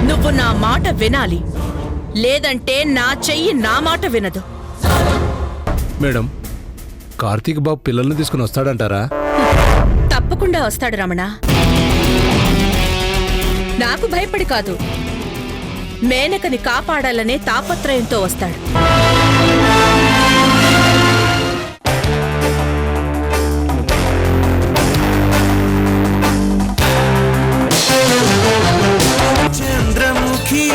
నువ్వు నా మాట వినాలి, లేదంటే నా చెయ్యి నా మాట వినదు. మేడం, కార్తీక్ బాబు పిల్లల్ని తీసుకుని వస్తాడంటారా? తప్పకుండా వస్తాడు రమణ. నాకు భయపడి కాదు, మేనకని కాపాడాలనే తాపత్రయంతో వస్తాడు. చంద్రముఖి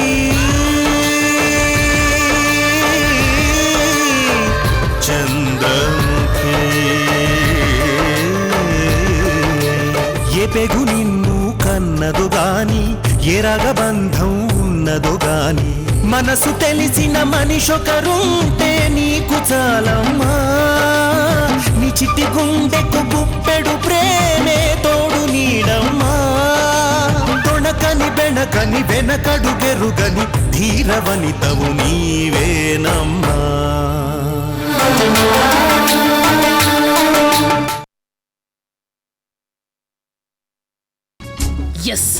చంద్రముఖి ఏ పెగు నిన్ను కన్నదు గాని, ఏ రగబంధం ఉన్నదు గాని, మనసు తెలిసిన మనిషొకరుంటే నీకు చాలమ్మా. నీ చిట్టి గుండెకు గుప్పెడు ప్రేమే తోడు నీడమ్మా. తొణకని బెణకని వెనకడు గెరుగని ధీరవనితవు నీవేనమ్మా. ఎస్,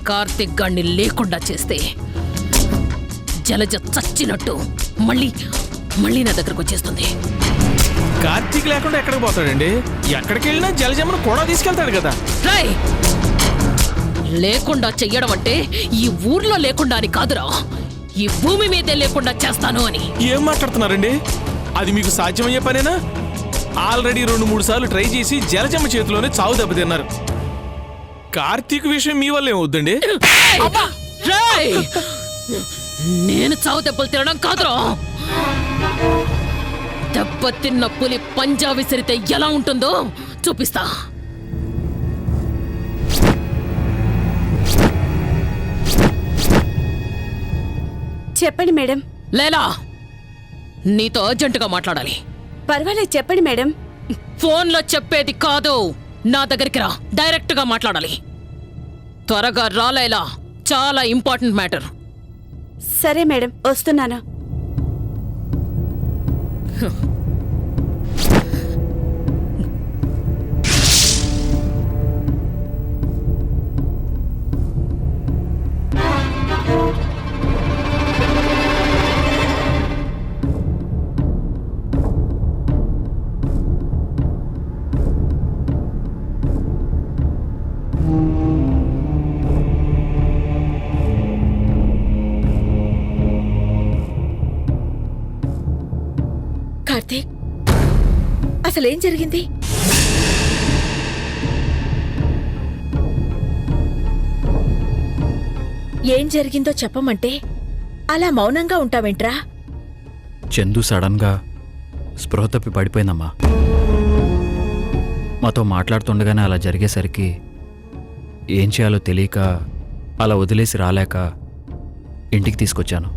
కార్తిక్ గాన్ని లేకుండా చేస్తే జలజ చచ్చినట్టు మళ్ళీ నా దగ్గరకు వచ్చేస్తుంది. కార్తీక్ లేకుండా ఎక్కడికి పోతాడండి? ఎక్కడికి వెళ్ళినా జలజమ్మను కూడా తీసుకెళ్తాడు కదా. రాయ్, లేకుండా చెయ్యడం అంటే ఈ ఊర్లో లేకుండా అని కాదురా, ఈ భూమి మీదే లేకుండా చేస్తాను అని. ఏం మాట్లాడుతున్నారండి? అది మీకు సాధ్యమయ్యే పనేనా? ఆల్రెడీ 2-3 సార్లు ట్రై చేసి జలజమ్మ చేతిలోనే చావు దెబ్బతిన్నారు. కార్తీక్ విషయం మీ వల్ల ఏమవుద్దండి? రాయ్, నేను చావు దెబ్బలు తినడం కాదురా, దెబ్బ తిన్న పులి పంజా విసిరితే ఎలా ఉంటుందో చూపిస్తా. చెప్పండి మేడం. లేలా, నీతో అర్జెంటుగా మాట్లాడాలి. పర్వాలేదు, చెప్పండి మేడం. ఫోన్లో చెప్పేది కాదు, నా దగ్గరికి రా, డైరెక్ట్ గా మాట్లాడాలి. త్వరగా రాలేలా, చాలా ఇంపార్టెంట్ మ్యాటర్. సరే మేడం, వస్తున్నాను. కార్తీక్, అసలేం జరిగింది? ఏం జరిగిందో చెప్పమంటే అలా మౌనంగా ఉంటావేంట్రా? చందు సడన్ గా స్పృహ తప్పి పడిపోయిందమ్మా. మాతో మాట్లాడుతుండగానే అలా జరిగేసరికి ఏం చేయాలో తెలియక అలా వదిలేసి రాలేక ఇంటికి తీసుకొచ్చాను.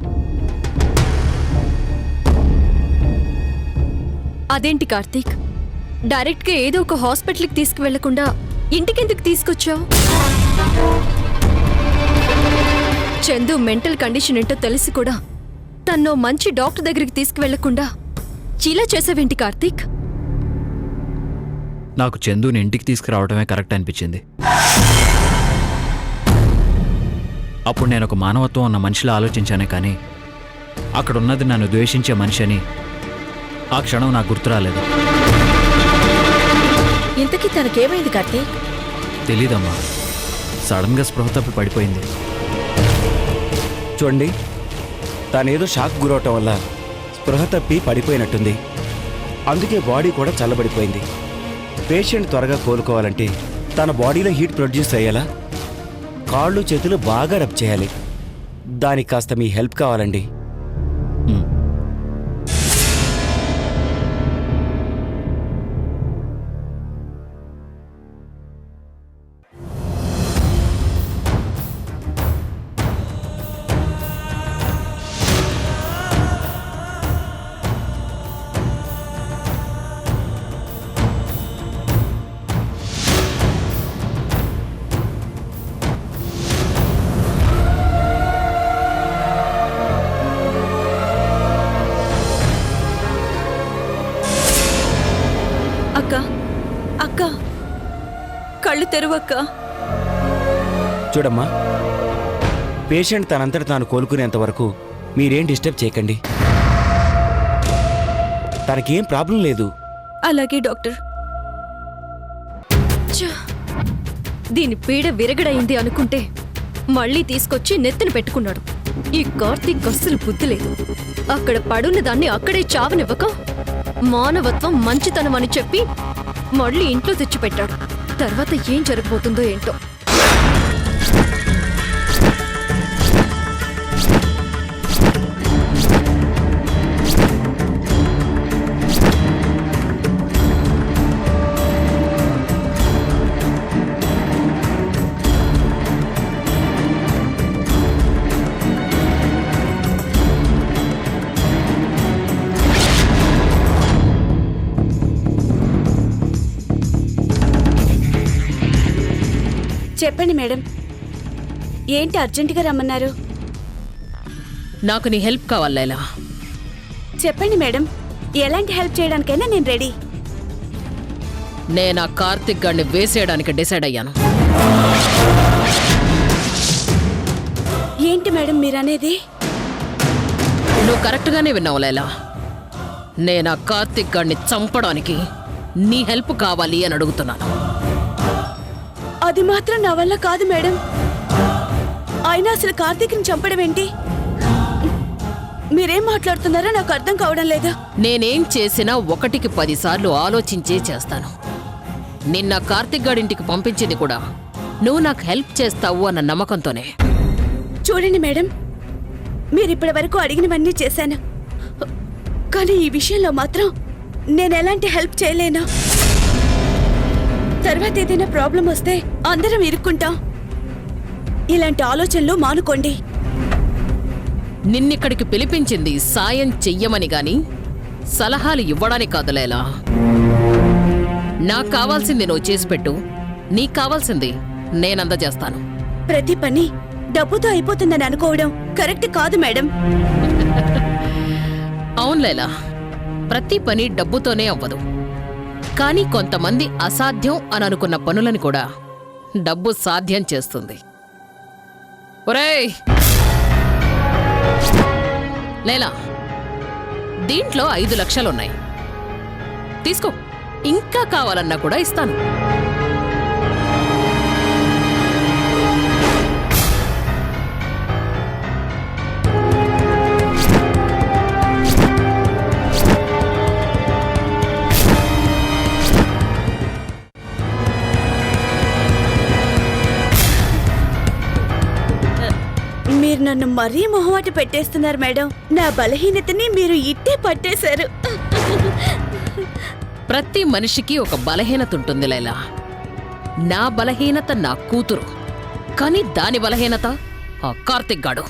అదేంటి కార్తీక్, డైరెక్ట్గా ఏదో ఒక హాస్పిటల్కి తీసుకువెళ్లకుండా ఇంటికెందుకు తీసుకొచ్చావు? చందు మెంటల్ కండిషన్ ఏంటో తెలిసి కూడా తన్నో మంచి డాక్టర్ దగ్గరికి తీసుకువెళ్లకుండా చీలా చేసావేంటి కార్తీక్? నాకు చందుని ఇంటికి తీసుకురావడమే కరెక్ట్ అనిపించింది. అప్పుడు నేను ఒక మానవత్వం ఉన్న మనిషిలా ఆలోచించానే కానీ అక్కడున్నది నన్ను ద్వేషించే మనిషి అని ఆ క్షణం నాకు గుర్తు రాలేదు. ఇంతకీ తనకేమైంది కార్తీక్? తెలీదమ్మా, సడన్గా స్పృహ తప్పి పడిపోయింది. చూడండి, తానేదో షాక్ గురవటం వల్ల స్పృహ తప్పి పడిపోయినట్టుంది. అందుకే బాడీ కూడా చల్లబడిపోయింది. పేషెంట్ త్వరగా కోలుకోవాలంటే తన బాడీలో హీట్ ప్రొడ్యూస్ అయ్యేలా కాళ్ళు చేతులు బాగా రబ్ చేయాలి. దానికి కాస్త మీ హెల్ప్ కావాలండి. అక్క, కళ్ళు తెరువక్క. చూడమ్మా, పేషెంట్ తనంతట తాను కోలుకునేంత వరకు మీరేం డిస్టర్బ్ చేయకండి. తనకేం ప్రాబ్లం లేదు. అలాగే డాక్టర్. ఛ! దీని పీడ విరగడైంది అనుకుంటే మళ్ళీ తీసుకొచ్చి నెత్తిన పెట్టుకున్నాడు. ఈ కార్తీక్ అస్సలు బుద్ధి లేదు. అక్కడ పడున్న దాన్ని అక్కడే చావనివ్వక మానవత్వం మంచితనం అని చెప్పి మళ్ళీ ఇంట్లో తెచ్చిపెట్టాడు. తర్వాత ఏం జరగబోతుందో ఏంటో. చెప్పండి మేడం, ఏంటి అర్జెంటుగా రమ్మన్నారు? నాకు నీ హెల్ప్ కావాలి లైలా. చెప్పండి మేడం, ఎలాంటి హెల్ప్ చేయడానికైనా నేను రెడీ. నేను ఆ కార్తిక్ గాడిని వేసేయడానికి డిసైడ్ అయ్యాను. ఏంటి మేడం మీరనేది? నువ్వు కరెక్ట్గానే విన్నావు లైలా. నేను ఆ కార్తిక్ గాడిని చంపడానికి నీ హెల్ప్ కావాలి అని అడుగుతున్నాను. అది మాత్రం నా వల్ల కాదు మేడం. అయినా అసలు కార్తీక్ని చంపడం ఏంటి? మీరేం మాట్లాడుతున్నారో నాకు అర్థం కావడం లేదు. నేనేం చేసినా 1కి 10 సార్లు ఆలోచించే చేస్తాను. నిన్న కార్తిక్ గాడింటికి పంపించింది కూడా నువ్వు నాకు హెల్ప్ చేస్తావు అన్న నమ్మకంతోనే. చూడండి మేడం, మీరిప్పటి వరకు అడిగినవన్నీ చేశాను, కానీ ఈ విషయంలో మాత్రం నేను ఎలాంటి హెల్ప్ చేయలేను. తర్వాత ఏదైనా ప్రాబ్లం వస్తే అందరం ఇరుక్కుంటాం. ఇలాంటి ఆలోచనలు మానుకోండి. నిన్నిక్కడికి పిలిపించింది సాయం చెయ్యమని గాని సలహాలు ఇవ్వడానికి కాదు లైలా. నాకు కావాల్సింది నువ్వు చేసి పెట్టు, నీకు కావాల్సింది నేనందజేస్తాను. ప్రతి పని డబ్బుతో అయిపోతుందని అనుకోవడం కరెక్ట్ కాదు మేడం. అవును లైలా, ప్రతి పని డబ్బుతోనే అవ్వదు. కానీ కొంతమంది అసాధ్యం అని అనుకున్న పనులని కూడా డబ్బు సాధ్యం చేస్తుంది. ఒరేయ్ లైలా, దీంట్లో 5 లక్షలున్నాయి, తీసుకో. ఇంకా కావాలన్నా కూడా ఇస్తాను. మీరు నన్ను మరీ మొహమాట పెట్టేస్తున్నారు మేడం. నా బలహీనతని మీరు ఇట్టే పట్టేశారు. ప్రతి మనిషికి ఒక బలహీనత ఉంటుంది లైలా. నా బలహీనత నా కూతురు, కానీ దాని బలహీనత ఆ కార్తిక్ గాడు.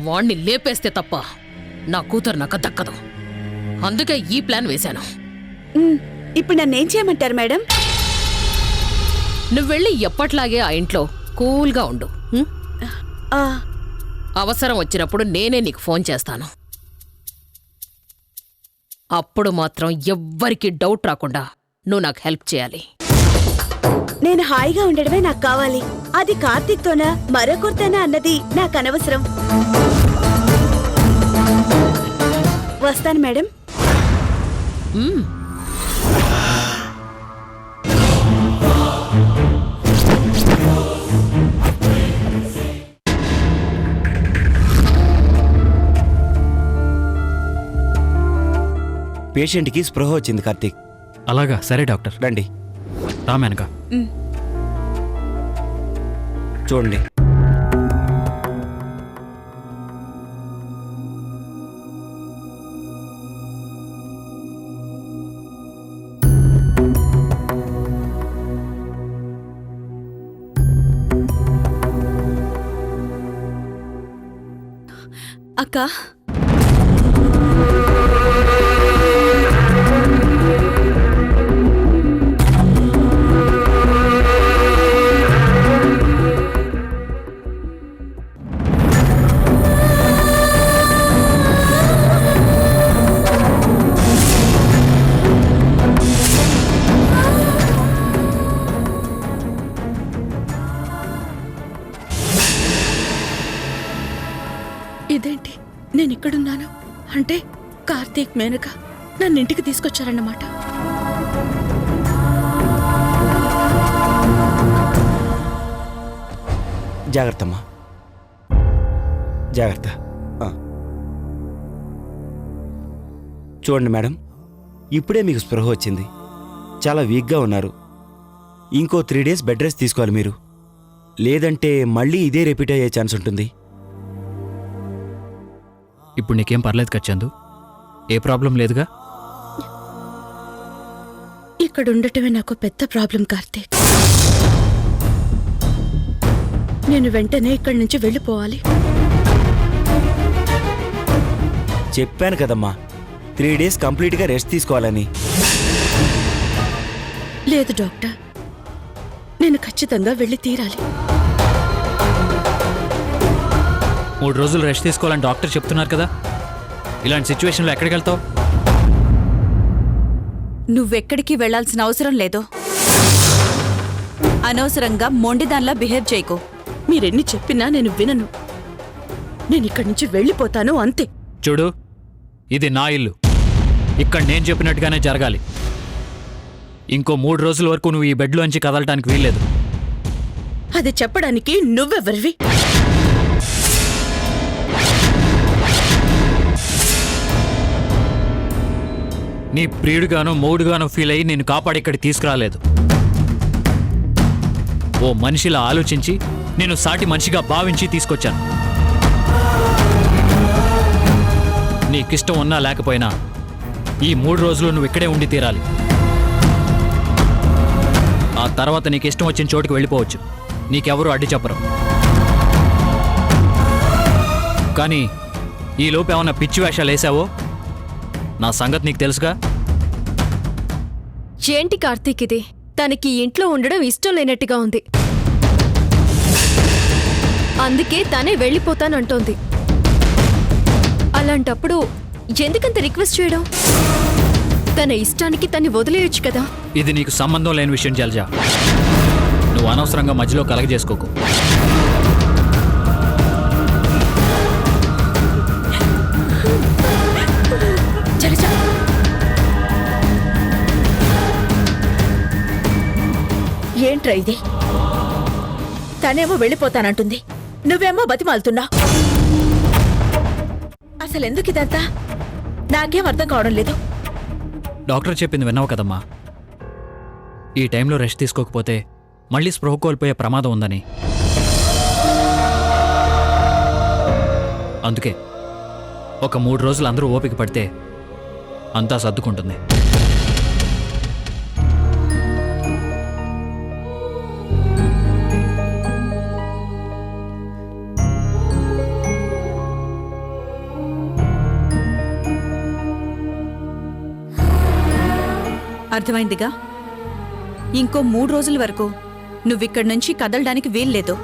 వాణ్ణి లేపేస్తే తప్ప నా కూతురు నాకు దక్కదు. అందుకే ఈ ప్లాన్ వేశాను. ఇప్పుడు నన్నేం చేయమంటారు మేడం? నువ్వెళ్ళి ఎప్పట్లాగే ఆ ఇంట్లో కూల్గా ఉండు. ఆ, అవసరం వచ్చినప్పుడు నేనే నీకు ఫోన్ చేస్తాను. అప్పుడు మాత్రం ఎవ్వరికి డౌట్ రాకుండా నువ్వు నాకు హెల్ప్ చేయాలి. నేను హాయిగా ఉండడమే నాకు కావాలి. అది కార్తీక్తోనా మరొకరితోనా అన్నది నాకు అనవసరం. వస్తాను మేడం. పేషెంట్కి స్పృహ వచ్చింది కార్తీక్. అలాగా, సరే డాక్టర్. రండి. రామెనక. చూడండి. అక్క, ఇదేంటి నేను ఇక్కడున్నాను అంటే కార్తీక్ మేనక నన్ను ఇంటికి తీసుకొచ్చారన్నమాట. జాగ్రత్త అమ్మా, జాగ్రత్త. ఆ. చూడండి మేడం, ఇప్పుడే మీకు స్పృహ వచ్చింది, చాలా వీక్గా ఉన్నారు. ఇంకో 3 డేస్ బెడ్ రెస్ట్ తీసుకోవాలి మీరు, లేదంటే మళ్ళీ ఇదే రిపీట్ అయ్యే ఛాన్స్ ఉంటుంది. ఇప్పుడు నీకేం పర్లేదు కదా చందు? ఏ ప్రాబ్లం లేదుగా? ఇక్కడ ఉండటమే నాకు పెద్ద ప్రాబ్లం కార్తీక్. నేను వెంటనే ఇక్కడి నుంచి వెళ్ళిపోవాలి. చెప్పాను కదమ్మా 3 డేస్ కంప్లీట్గా రెస్ట్ తీసుకోవాలని. లేదు డాక్టర్, నేను ఖచ్చితంగా వెళ్ళి తీరాలి. 3 రోజులు రెస్ట్ తీసుకోవాలని డాక్టర్ చెప్తున్నారు కదా, ఇలాంటి సిచ్యువేషన్లో ఎక్కడికి వెళ్తావు? నువ్వెక్కడికి వెళ్లాల్సిన అవసరం లేదు. అనవసరంగా మొండిదాన్లా బిహేవ్ చేయకు. మీరెన్ని చెప్పినా నేను వినను. నేను ఇక్కడి నుంచి వెళ్ళిపోతాను అంతే. చూడు, ఇది నా ఇల్లు, ఇక్కడ నేను చెప్పినట్టుగానే జరగాలి. ఇంకో 3 రోజుల వరకు నువ్వు ఈ బెడ్లోంచి కదలటానికి వీల్లేదు. అది చెప్పడానికి నువ్వెవరివి? నీ ప్రియుడుగానో మౌడుగానో ఫీల్ అయ్యి నేను కాపాడి ఇక్కడికి తీసుకురాలేదు. ఓ మనిషిలా ఆలోచించి నేను సాటి మనిషిగా భావించి తీసుకొచ్చాను. నీకిష్టం ఉన్నా లేకపోయినా ఈ 3 రోజులు నువ్వు ఇక్కడే ఉండి తీరాలి. ఆ తర్వాత నీకు ఇష్టం వచ్చిన చోటుకి వెళ్ళిపోవచ్చు, నీకెవరూ అడ్డు చెప్పరు. కానీ ఈ లోపు ఏమన్నా పిచ్చి వేషాలు వేసావో నా సంగతి నీకు తెలుసుగా. ఏంటి కార్తీక్ ఇది? తనకి ఇంట్లో ఉండడం ఇష్టం లేనట్టుగా ఉంది, అందుకే తనే వెళ్ళిపోతానంటోంది. అలాంటప్పుడు ఎందుకంత రిక్వెస్ట్ చేయడం? తన ఇష్టానికి తన్ని వదిలేయొచ్చు కదా. ఇది నీకు సంబంధం లేని విషయం జలజ, నువ్వు అనవసరంగా మధ్యలో కలగజేసుకోకు. ఏంట్రా ఇది? తనేమో వెళ్ళిపోతానంటుంది, నువ్వేమో బతిమాలుతున్నా. అసలెందుకు ఇదంతా? నాకేం అర్థం కావడం లేదు. డాక్టర్ చెప్పింది విన్నావు కదమ్మా, ఈ టైంలో రెస్ట్ తీసుకోకపోతే మళ్ళీ స్పృహ కోల్పోయే ప్రమాదం ఉందని. అందుకే ఒక 3 రోజులు అందరూ ఓపిక పడితే అంతా సర్దుకుంటుంది. అర్థమైందిగా? ఇంకో 3 రోజుల వరకు నువ్విక్కడి నుంచి కదలడానికి వీల్లేదు.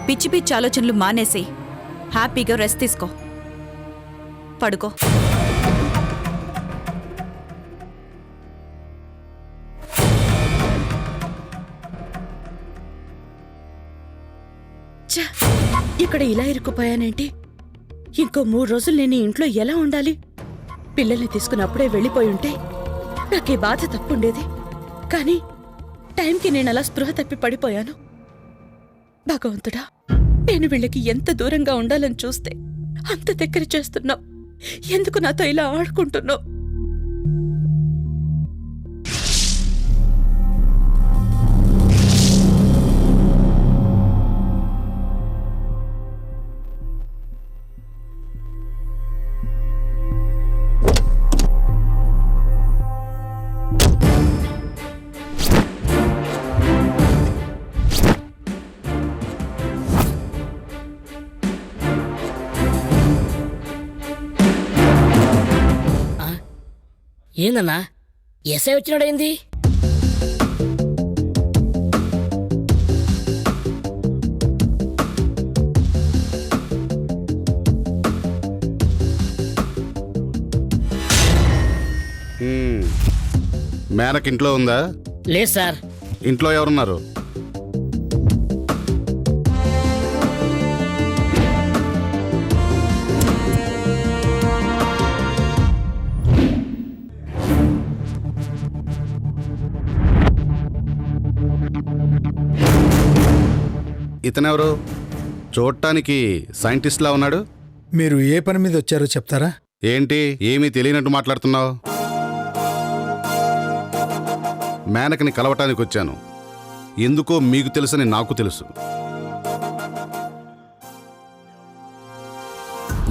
పిచ్చి పిచ్చి ఆలోచనలు మానేసి హ్యాపీగా రెస్ట్ తీసుకో, పడుకో. ఇక్కడ ఇలా ఇరుక్కుపోయానేంటి? ఇంకో 3 రోజులు నేను ఇంట్లో ఎలా ఉండాలి? పిల్లల్ని తీసుకుని అప్పుడే వెళ్ళిపోయి ఉంటే నాకే బాధ తప్పుండేది. కానీ టైంకి నేను అలా స్పృహ తప్పి పడిపోయాను. భగవంతుడా, నేను వీళ్ళకి ఎంత దూరంగా ఉండాలని చూస్తే అంత దగ్గర చేస్తున్నావు. ఎందుకు నాతో ఇలా ఆడుకుంటున్నావు? ఏందన్నా ఎస్ఐ వచ్చినాడేంది? మేనక్ ఇంట్లో ఉందా? లేదు సార్. ఇంట్లో ఎవరున్నారు? ఇతనెవరు? చూడటానికి సైంటిస్ట్లా ఉన్నాడు. మీరు ఏ పని మీద వచ్చారో చెప్తారా? ఏంటి ఏమీ తెలియనట్టు మాట్లాడుతున్నావు? మేనకని కలవటానికి వచ్చాను. ఎందుకో మీకు తెలుసని నాకు తెలుసు.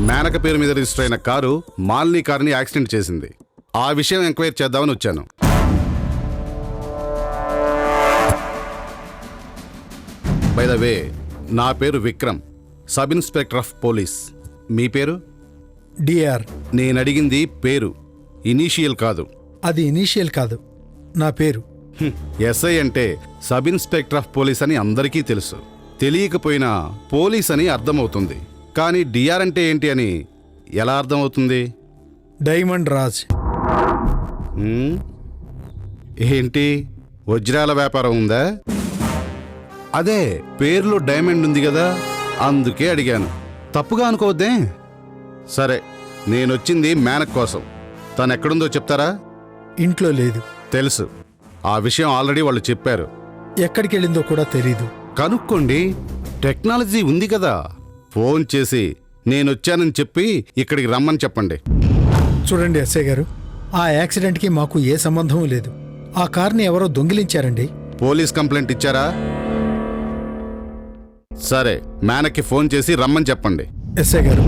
మేనక పేరు మీద రిజిస్టర్ అయిన కారు మాలిని కారుని యాక్సిడెంట్ చేసింది. ఆ విషయం ఎంక్వైరీ చేద్దామని వచ్చాను. బై ద వే, నా పేరు Vikram, sub inspector of police. మీ పేరు? డిఆర్. నేను అడిగింది పేరు, ఇనీషియల్ కాదు. అది ఇనీషియల్ కాదు, నా పేరు. ఎస్ఐ అంటే సబ్ ఇన్స్పెక్టర్ ఆఫ్ పోలీస్ అని అందరికీ తెలుసు. తెలియకపోయినా పోలీస్ అని అర్థమవుతుంది. కానీ డిఆర్ అంటే ఏంటి అని ఎలా అర్థమవుతుంది? డైమండ్ రాజ్. ఏంటి వజ్రాల వ్యాపారం ఉందా? అదే పేరులో డైమండ్ ఉంది కదా, అందుకే అడిగాను. తప్పుగా అనుకోవద్దే. సరే, నేనొచ్చింది మేనక్ కోసం. తను ఎక్కడుందో చెప్తారా? ఇంట్లో లేదు. తెలుసు, ఆ విషయం ఆల్రెడీ వాళ్ళు చెప్పారు. ఎక్కడికి వెళ్ళిందో కూడా తెలీదు. కనుక్కోండి, టెక్నాలజీ ఉంది కదా. ఫోన్ చేసి నేనొచ్చానని చెప్పి ఇక్కడికి రమ్మని చెప్పండి. చూడండి ఎస్ఐ గారు, ఆ యాక్సిడెంట్కి మాకు ఏ సంబంధం లేదు. ఆ కార్ని ఎవరో దొంగిలించారండి. పోలీస్ కంప్లైంట్ ఇచ్చారా? సరే, మేనక్కి ఫోన్ చేసి రమ్మని చెప్పండి. ఎస్ఐ గారు,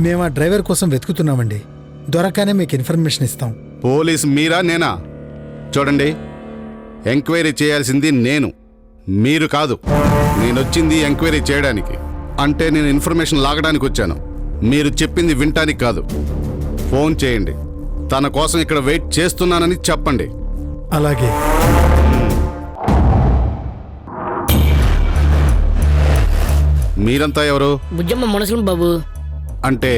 మేము ఆ డ్రైవర్ కోసం వెతుకుతున్నామండి. దొరకగానే మీకు ఇన్ఫర్మేషన్ ఇస్తాం. పోలీస్ మీరా నేనా? చూడండి, ఎంక్వైరీ చేయాల్సింది నేను, మీరు కాదు. నేనొచ్చింది ఎంక్వైరీ చేయడానికి. అంటే నేను ఇన్ఫర్మేషన్ లాగడానికి వచ్చాను, మీరు చెప్పింది వినటానికి కాదు. ఫోన్ చేయండి, తన కోసం ఇక్కడ వెయిట్ చేస్తున్నానని చెప్పండి. అలాగే. మీరంతా ఎవరు? బుజ్జమ్మ మనుషులు బాబు. అంటే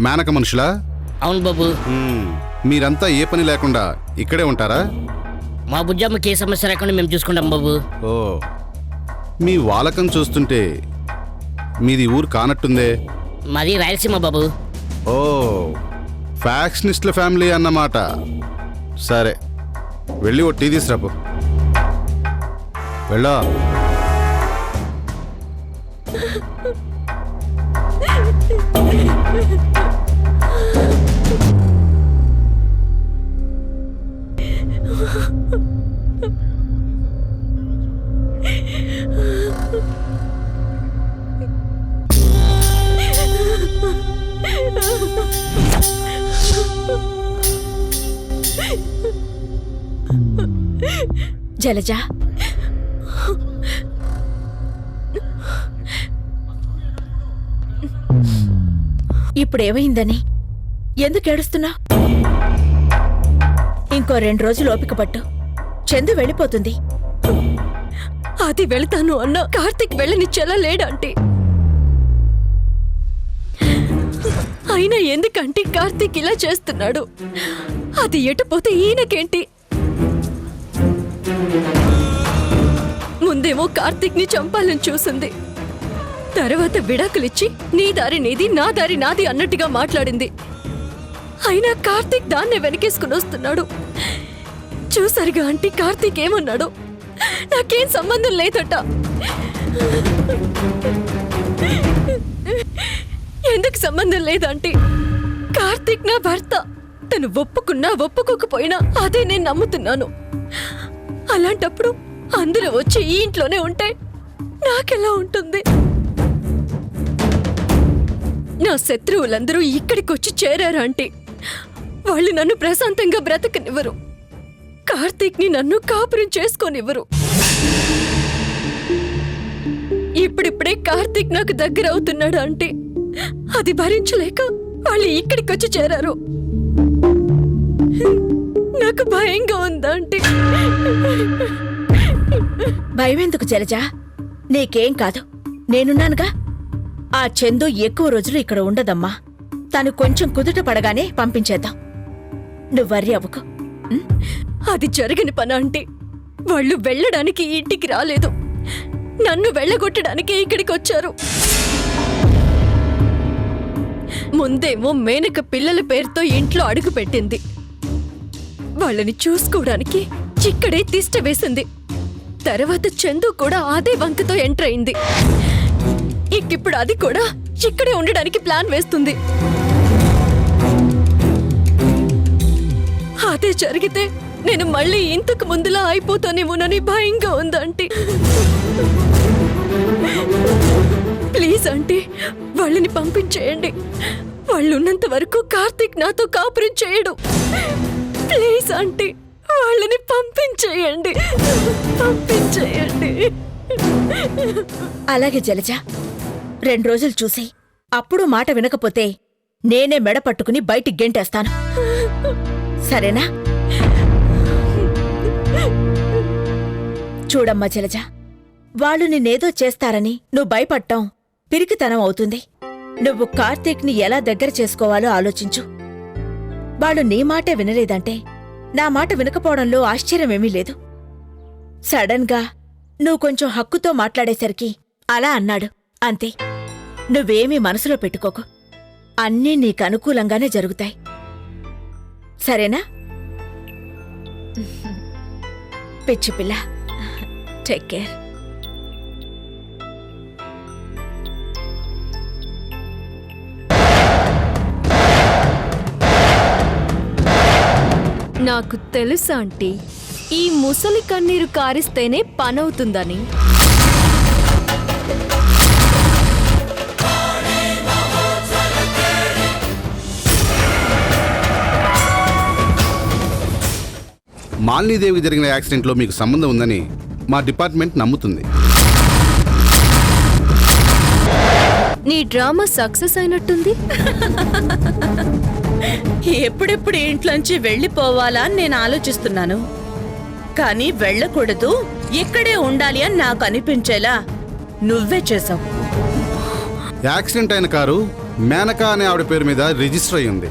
మేనక మనుషులా? అవును బాబు. మీరంతా ఏ పని లేకుండా ఇక్కడే ఉంటారా? మా బుజ్జమ్మకి ఏ సమస్య లేకుండా మేము చూసుకుంటాం బాబు. ఓ, మీ వాలకం చూస్తుంటే మీది ఊరు కానట్టుందే. మాది రాయలసీమ బాబు. ఓ, ఫ్యాక్షనిస్టుల ఫ్యామిలీ అన్నమాట. సరే, వెళ్ళి ఓ టీ తీసురాపు. వెళ్ళా. జలజ, ఇప్పుడేమైందని ఎందుకు ఏడుస్తున్నా? ఇంకో 2 రోజులు ఓపిక పట్టు, చందు వెళ్ళిపోతుంది. అది వెళతాను అన్న కార్తీక్ వెళ్ళనిచ్చేలా లేడంటే. అయినా ఎందుకంటే కార్తీక్ ఇలా చేస్తున్నాడు? అది ఎటుపోతే ఈయనకేంటి? ముందేమో కార్తీక్ ని చంపాలని చూసింది, తర్వాత విడాకులిచ్చి నీ దారి నీది నా దారి నాది అన్నట్టుగా మాట్లాడింది. అయినా కార్తీక్ దాన్నే వెనకేసుకుని వస్తున్నాడు. చూసారుగా ఆంటీ, కార్తీక్ ఏమన్నాడు? నాకేం సంబంధం లేదట. ఎందుకు సంబంధం లేదంటే, కార్తీక్ నా భర్త. తను ఒప్పుకున్నా ఒప్పుకోకపోయినా అదే నేను నమ్ముతున్నాను. అలాంటప్పుడు అందరూ వచ్చి ఈ ఇంట్లోనే ఉంటే నాకెలా ఉంటుంది? నా శత్రువులందరూ ఇక్కడికి వచ్చి చేరారు అంటే వాళ్ళు నన్ను ప్రశాంతంగా బ్రతకనివ్వరు. కార్తీక్ ని నన్ను కాపురం చేసుకోనివ్వరు. ఇప్పుడిప్పుడే కార్తీక్ నాకు దగ్గర అవుతున్నాడు అంటే అది భరించలేక వాళ్ళు ఇక్కడికి వచ్చి చేరారు. నాకు భయంగా ఉందంటే. భయమెందుకు జలజ? నీకేం కాదు, నేనున్నానుగా. ఆ చందు ఎక్కువ రోజులు ఇక్కడ ఉండదమ్మా. తను కొంచెం కుదుట పడగానే పంపించేద్దాం. నువ్వు వర్రీ అవ్వకు. అది జరగని పని అంటే వాళ్ళు వెళ్ళడానికి ఇంటికి రాలేదు, నన్ను వెళ్ళగొట్టడానికి ఇక్కడికి వచ్చారు. ముందేమో మేనక పిల్లల పేరుతో ఇంట్లో అడుగు పెట్టింది. వాళ్ళని చూసుకోవడానికి ఇక్కడే తిష్ట వేసింది. తర్వాత చందు కూడా అదే వంకతో ఎంటర్ అయింది. ఇప్పుడు అది కూడా ఇక్కడే ఉండడానికి ప్లాన్ వేస్తుంది. అదే జరిగితే నేను మళ్ళీ ఇంతకు ముందులా అయిపోతానేమోనని భయంగా ఉందంటీ. ప్లీజ్ ఆంటీ, వాళ్ళని పంపించేయండి. వాళ్ళున్నంత వరకు కార్తీక్ నాతో కాపురం చేయడు. ప్లీజ్ ఆంటీ, వాళ్ళని పంపించేయండి. పంపించేయండి. అలాగే జలజ, 2 రోజులు చూసి అప్పుడు మాట వినకపోతే నేనే మెడ పట్టుకుని బయటికి గెంటేస్తాను. సరేనా? చూడమ్మా జలజ, వాళ్ళు నిన్నేదో చేస్తారని నువ్వు భయపడటం పిరికితనం అవుతుంది. నువ్వు కార్తీక్ని ఎలా దగ్గర చేసుకోవాలో ఆలోచించు. వాళ్ళు నీ మాటే వినలేదంటే నా మాట వినకపోవడంలో ఆశ్చర్యమేమీ లేదు. సడన్ గా నువ్వు కొంచెం హక్కుతో మాట్లాడేసరికి అలా అన్నాడు, అంతే. నువ్వేమీ మనసులో పెట్టుకోకు. అన్నీ నీకు అనుకూలంగానే జరుగుతాయి. సరేనా? పిచ్చి పిల్ల, టేక్ కేర్. నాకు తెలుసా ఆంటీ, ఈ ముసలి కన్నీరు కారిస్తేనే పనవుతుందని. మాలినీదేవికి జరిగిన యాక్సిడెంట్లో మీకు సంబంధం ఉందని మా డిపార్ట్మెంట్ నమ్ముతుంది. నీ డ్రామా సక్సెస్ అయినట్టుంది. ఎప్పుడెప్పుడు ఇంట్లోంచి వెళ్ళిపోవాలా అని నేను ఆలోచిస్తున్నాను. కానీ వెళ్ళకూడదు, ఇక్కడే ఉండాలి అని నాకు అనిపించేలా నువ్వే చేసావు. యాక్సిడెంట్ అయిన కారు మేనకా అనే ఆవిడ పేరు మీద రిజిస్టర్ అయి ఉంది.